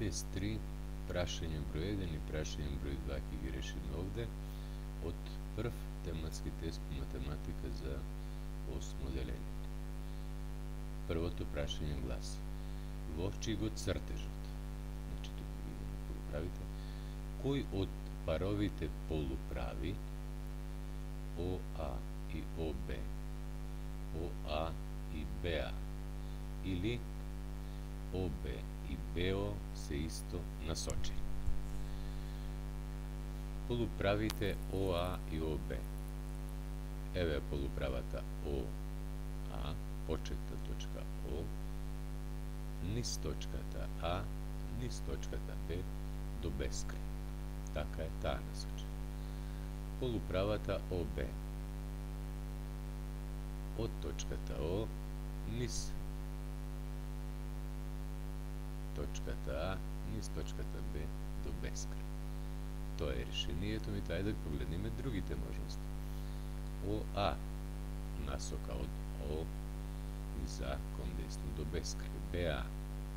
Тест 3, прашање број 1 и прашање број 2 ќе ги решиме овде од прв тематски тест по математика за 8 деление. Првото прашање гласи: во чиј го цртежот, значи тука видиме полуправите, кој од паровите полуправи ОА и ОБ, ОА и БА или ОБ и БО се исто насочени. Полуправите ОА и ОБ. Еве полуправата ОА, почетна точка О, низ точката А, низ точката Б до бескрај. Така е таа насочена. Полуправата ОБ. Од точката О низ точката А, низ точката Б до бескрај. Тоа е решението ми, тај да погледнеме другите можности. ОА насока од О низ А кон десно до бескрај. БА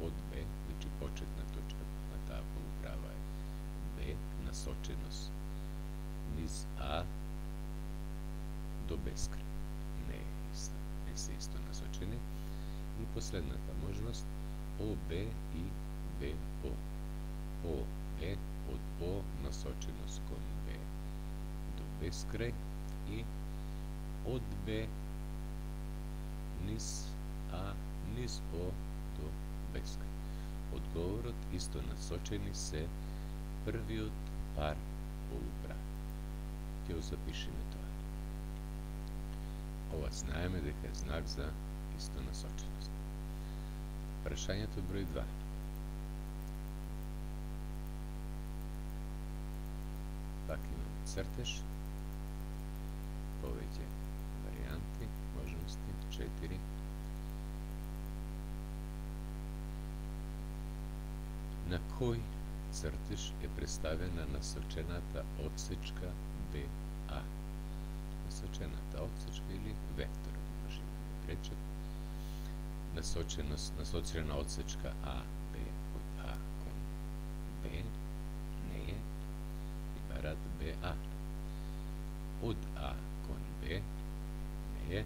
од Б, значи почетна точка на таа полуправа е Б, насоченост низ А до бескрај. Не се исто насочени. И последната можност ОБ и БО. ОБ од О насоченост кон Б до бескрај и од Б низ А низ О до бескрај. Одговорот исто насочени се првиот пар полуправи. Ќе го запишеме тоа. Ова знаеме дека е знак за исто насоченост. Прашањето број 2. Пак имаме цртеж, повеќе варијанти, можности, 4. На кој цртеж е представена насочената отсечка БА? Насочената отсечка или вектор, можеме да речем. Насочена отсечка АБ од А кон Б не е и барат БА. Од А кон Б не е.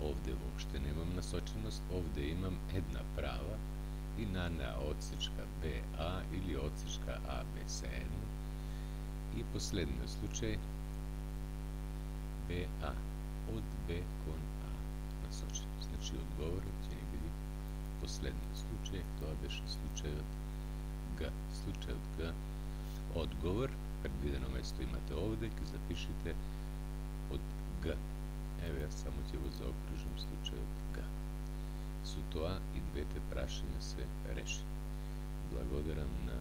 Овде воопште немам насоченост, овде имам една права и на неа отсечка БА или отсечка АБ се едно. И последниот случај БА од Б кон А насочено. Значи одговорот ќе ни биде последниот случај, тоа беше случајот Г. Случајот Г. Одговор, предвидено место имате овде, ќе запишите од Г. Еве, јас само ќе го заокружам случајот Г. Со тоа и двете прашања се решени. Благодарам на